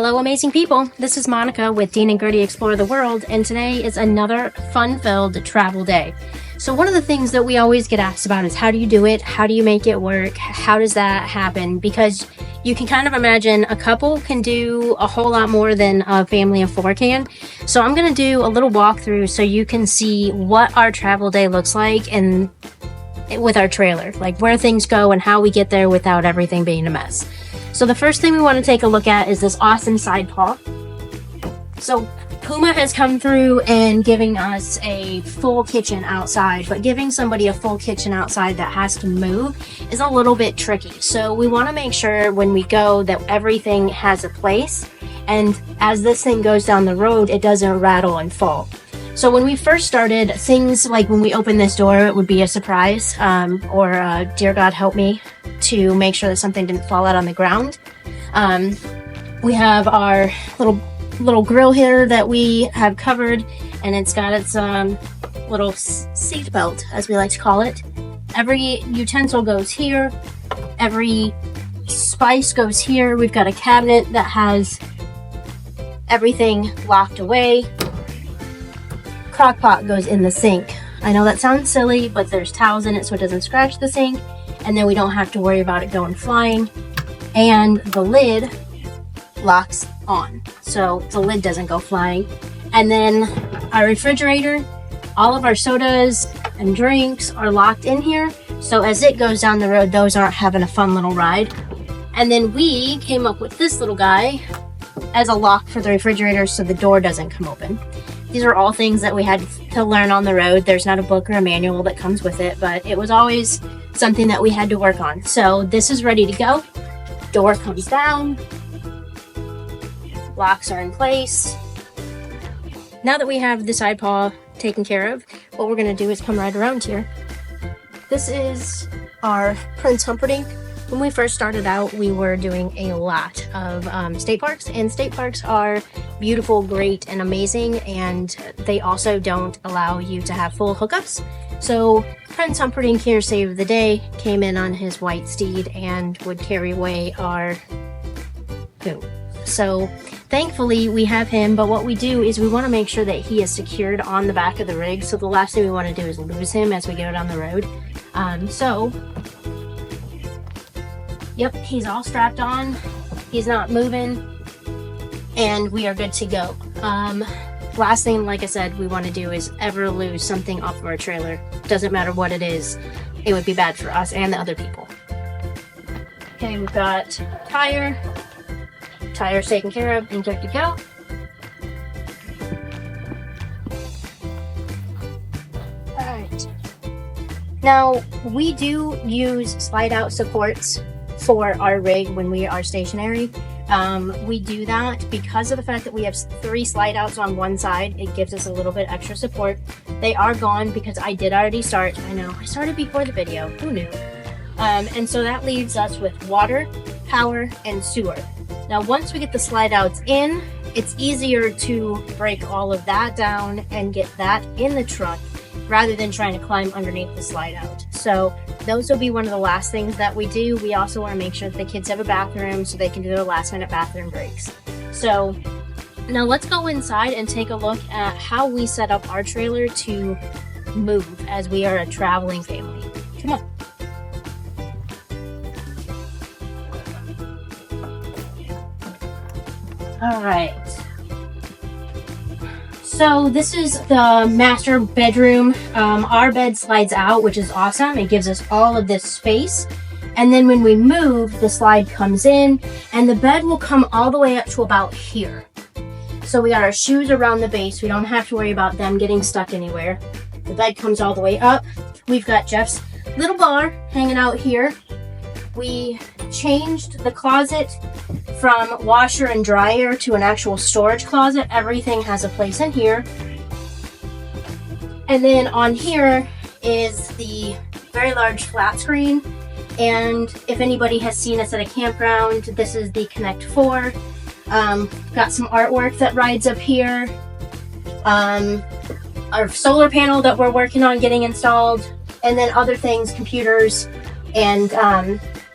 Hello, amazing people. This is Monica with Dean and Gertie Explore the World, and today is another fun-filled travel day. So one of the things that we always get asked about is how do you do it? How do you make it work? How does that happen? Because you can kind of imagine a couple can do a whole lot more than a family of four can. So I'm going to do a little walkthrough so you can see what our travel day looks like and with our trailer, like where things go and how we get there without everything being a mess. So the first thing we want to take a look at is this awesome side paw. So Puma has come through and giving us a full kitchen outside, but giving somebody a full kitchen outside that has to move is a little bit tricky. So we want to make sure when we go that everything has a place, and as this thing goes down the road, it doesn't rattle and fall. So when we first started, things like when we opened this door, it would be a surprise, or dear God help me, to make sure that something didn't fall out on the ground. We have our little grill here that we have covered, and it's got its little seat belt, as we like to call it. Every utensil goes here. Every spice goes here. We've got a cabinet that has everything locked away. Crock pot goes in the sink. I know that sounds silly, but there's towels in it so it doesn't scratch the sink, and then we don't have to worry about it going flying. And the lid locks on, so the lid doesn't go flying. And then our refrigerator, all of our sodas and drinks are locked in here, so as it goes down the road, those aren't having a fun little ride. And then we came up with this little guy as a lock for the refrigerator so the door doesn't come open. These are all things that we had to learn on the road. There's not a book or a manual that comes with it, but it was always something that we had to work on. So this is ready to go. Door comes down. Locks are in place. Now that we have the side paw taken care of, what we're going to do is come right around here. This is our Prince Humperdinck. When we first started out, we were doing a lot of state parks, and state parks are beautiful, great, and amazing, and they also don't allow you to have full hookups. So Prince Humperdinck here saved the day, came in on his white steed, and would carry away our poo. So thankfully we have him, but what we do is we want to make sure that he is secured on the back of the rig, so the last thing we want to do is lose him as we go down the road. Yep, he's all strapped on, he's not moving, and we are good to go. Last thing, like I said, we want to do is ever lose something off of our trailer. Doesn't matter what it is, it would be bad for us and the other people. Okay, we've got tire's taken care of and good to go. Alright, now we do use slide out supports for our rig when we are stationary. We do that because of the fact that we have 3 slide outs on one side. It gives us a little bit extra support. They are gone because I did already start. I know, I started before the video. Who knew? And so that leaves us with water, power, and sewer. Now once we get the slide outs in, it's easier to break all of that down and get that in the truck rather than trying to climb underneath the slide out. So those will be one of the last things that we do. We also want to make sure that the kids have a bathroom so they can do their last minute bathroom breaks. So now let's go inside and take a look at how we set up our trailer to move as we are a traveling family. Come on. All right. So this is the master bedroom. Our bed slides out, which is awesome. It gives us all of this space. And then when we move, the slide comes in and the bed will come all the way up to about here. So we got our shoes around the base. We don't have to worry about them getting stuck anywhere. The bed comes all the way up. We've got Jeff's little bar hanging out here. We changed the closet from washer and dryer to an actual storage closet. Everything has a place in here. And then on here is the very large flat screen. And if anybody has seen us at a campground, this is the Connect 4. Got some artwork that rides up here. Our solar panel that we're working on getting installed. And then other things, computers and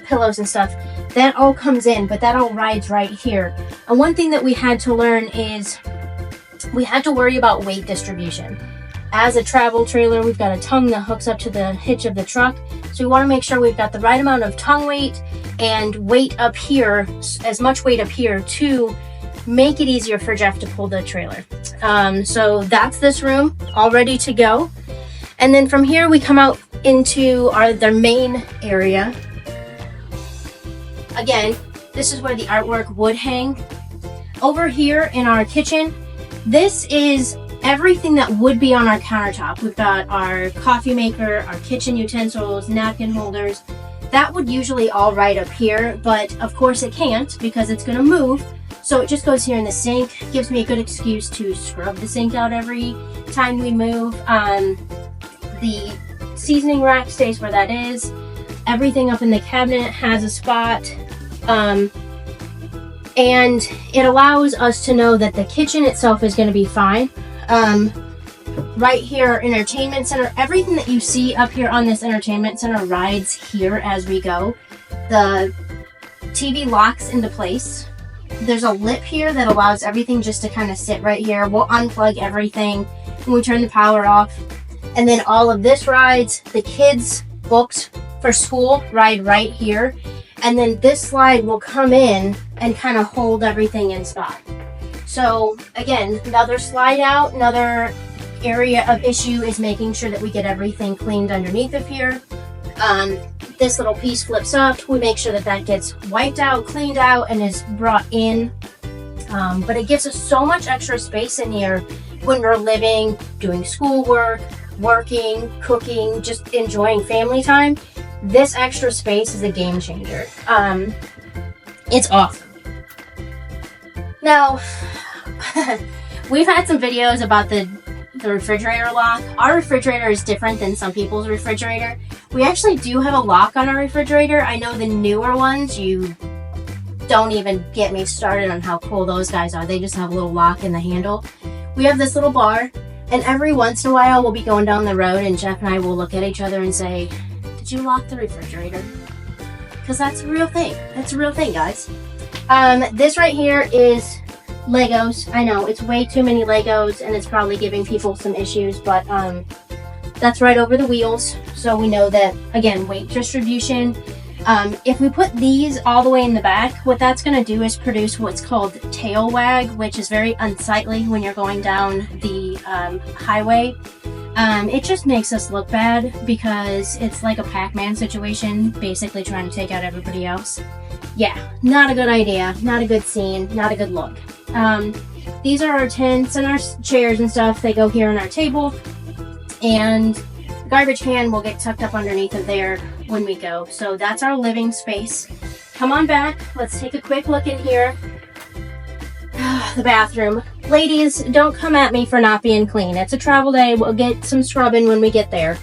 pillows and stuff. that all comes in, but that all rides right here. And one thing that we had to learn is we had to worry about weight distribution. As a travel trailer, we've got a tongue that hooks up to the hitch of the truck. So we want to make sure we've got the right amount of tongue weight and weight up here, as much weight up here to make it easier for Jeff to pull the trailer. So that's this room, all ready to go. And then from here we come out into their main area. Again, this is where the artwork would hang. Over here in our kitchen, this is everything that would be on our countertop. We've got our coffee maker, our kitchen utensils, napkin holders. That would usually all right up here, but of course it can't because it's gonna move. So it just goes here in the sink. Gives me a good excuse to scrub the sink out every time we move. The seasoning rack stays where that is. Everything up in the cabinet has a spot. And it allows us to know that the kitchen itself is gonna be fine. Right here, entertainment center, everything that you see up here on this entertainment center rides here as we go. The TV locks into place. There's a lip here that allows everything just to kind of sit right here. We'll unplug everything when we turn the power off. And then all of this rides. The kids' books for school ride right here. And then this slide will come in and kind of hold everything in spot. So again, another slide out, another area of issue is making sure that we get everything cleaned underneath of here. This little piece flips up. We make sure that that gets wiped out, cleaned out, and is brought in. But it gives us so much extra space in here when we're living, doing schoolwork, working, cooking, just enjoying family time. This extra space is a game changer. It's awesome. Now, we've had some videos about the refrigerator lock. Our refrigerator is different than some people's refrigerator. We actually do have a lock on our refrigerator. I know the newer ones, you don't even get me started on how cool those guys are. They just have a little lock in the handle. We have this little bar, and every once in a while we'll be going down the road and Jeff and I will look at each other and say, "Did you lock the refrigerator?" Because that's a real thing. That's a real thing, guys. This right here is Legos. I know it's way too many Legos and it's probably giving people some issues, but that's right over the wheels. So we know that, again, weight distribution. If we put these all the way in the back, what that's going to do is produce what's called tail wag, which is very unsightly when you're going down the highway. It just makes us look bad because it's like a Pac-Man situation, basically trying to take out everybody else. Yeah, not a good idea, not a good scene, not a good look. These are our tents and our chairs and stuff. They go here on our table, and the garbage can will get tucked up underneath of there when we go. So that's our living space. Come on back. Let's take a quick look in here. The bathroom. Ladies, don't come at me for not being clean. It's a travel day. We'll get some scrubbing when we get there.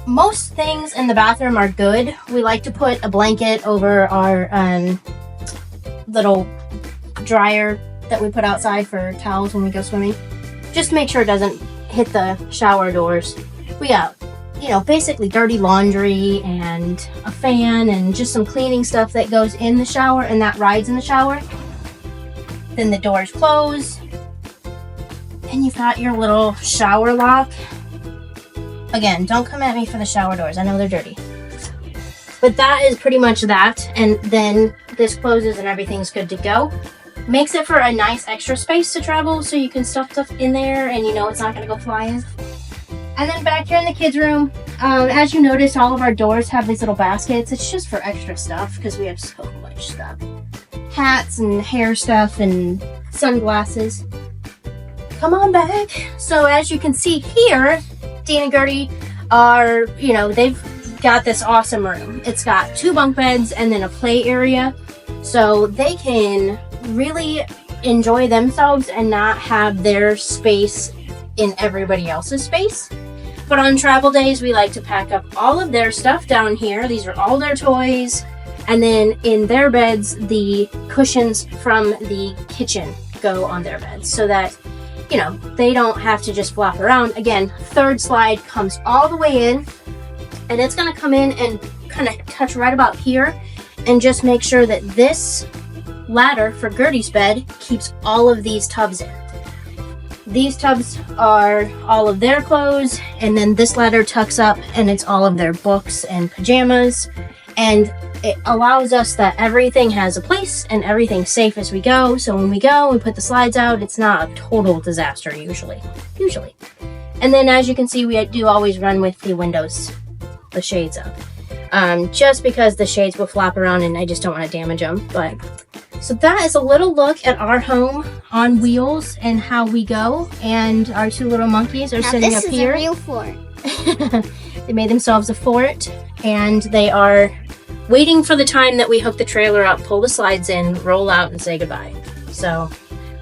Most things in the bathroom are good. We like to put a blanket over our little dryer that we put outside for towels when we go swimming. Just to make sure it doesn't hit the shower doors. We got, basically dirty laundry and a fan and just some cleaning stuff that goes in the shower and that rides in the shower. Then the doors close. And you've got your little shower lock. Again, don't come at me for the shower doors. I know they're dirty. But that is pretty much that. And then this closes and everything's good to go. Makes it for a nice extra space to travel so you can stuff stuff in there and it's not going to go flying. And then back here in the kids' room, as you notice, all of our doors have these little baskets. It's just for extra stuff because we have so much stuff. Hats and hair stuff and sunglasses. Come on back. So as you can see here, Dean and Gertie are, they've got this awesome room. It's got 2 bunk beds and then a play area. So they can really enjoy themselves and not have their space in everybody else's space. But on travel days, we like to pack up all of their stuff down here. These are all their toys. And then in their beds, the cushions from the kitchen go on their beds so that they don't have to just flop around. Again, third slide comes all the way in. And it's going to come in and kind of touch right about here and just make sure that this ladder for Gertie's bed keeps all of these tubs in. These tubs are all of their clothes, and then this ladder tucks up and it's all of their books and pajamas, and it allows us that everything has a place and everything's safe as we go. So when we go and put the slides out, it's not a total disaster usually. And then as you can see, we do always run with the windows, the shades up, just because the shades will flop around and I just don't want to damage them. But so that is a little look at our home on wheels and how we go. And our two little monkeys are sitting up here. This is a real fort. They made themselves a fort, and they are waiting for the time that we hook the trailer up, pull the slides in, roll out, and say goodbye. So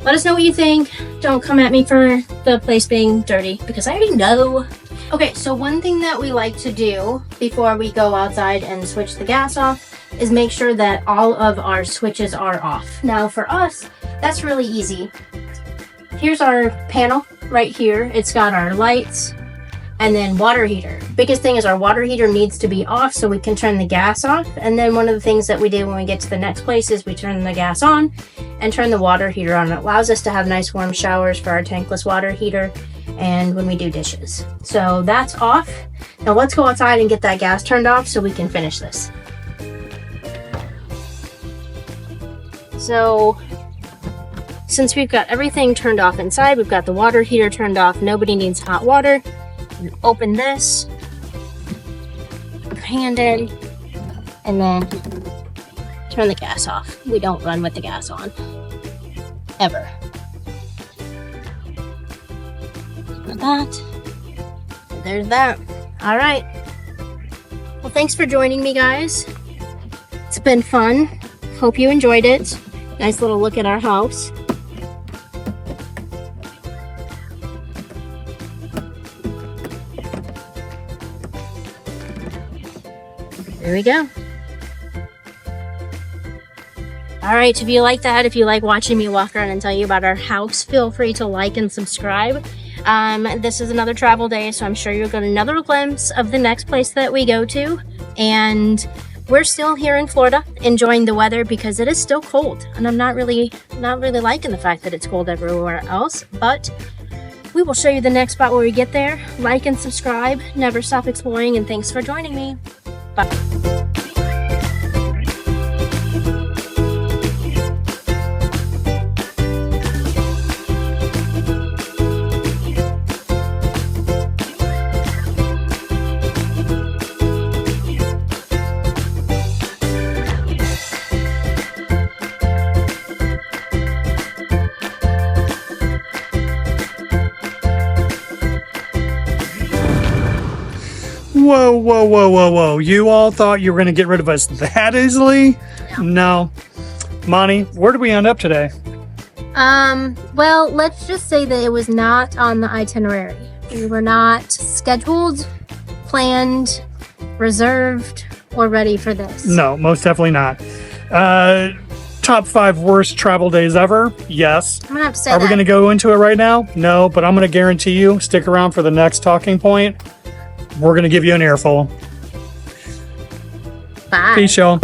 let us know what you think. Don't come at me for the place being dirty, because I already know. Okay, so one thing that we like to do before we go outside and switch the gas off is make sure that all of our switches are off. Now for us, that's really easy. Here's our panel right here. It's got our lights and then water heater. Biggest thing is our water heater needs to be off so we can turn the gas off. And then one of the things that we do when we get to the next place is we turn the gas on and turn the water heater on. It allows us to have nice warm showers for our tankless water heater and when we do dishes. So that's off. Now let's go outside and get that gas turned off so we can finish this. So since we've got everything turned off inside, we've got the water heater turned off, nobody needs hot water. You open this, put your hand in, and then turn the gas off. We don't run with the gas on, ever. Like that. There's that. All right. Well, thanks for joining me, guys. It's been fun. Hope you enjoyed it. Nice little look at our house. There we go. All right, if you like that, if you like watching me walk around and tell you about our house, feel free to like and subscribe. This is another travel day, so I'm sure you'll get another glimpse of the next place that we go to. And we're still here in Florida enjoying the weather because it is still cold, and I'm not really liking the fact that it's cold everywhere else, but we will show you the next spot where we get there. Like and subscribe, never stop exploring, and thanks for joining me. Bye. Whoa, whoa, whoa, whoa, whoa. You all thought you were going to get rid of us that easily? No. Monty, where did we end up today? Well, let's just say that it was not on the itinerary. We were not scheduled, planned, reserved, or ready for this. No, most definitely not. Top 5 worst travel days ever? Yes. I'm gonna have to say Are we going to go into it right now? No, but I'm going to guarantee you, stick around for the next talking point. We're going to give you an earful. Bye. Peace, y'all.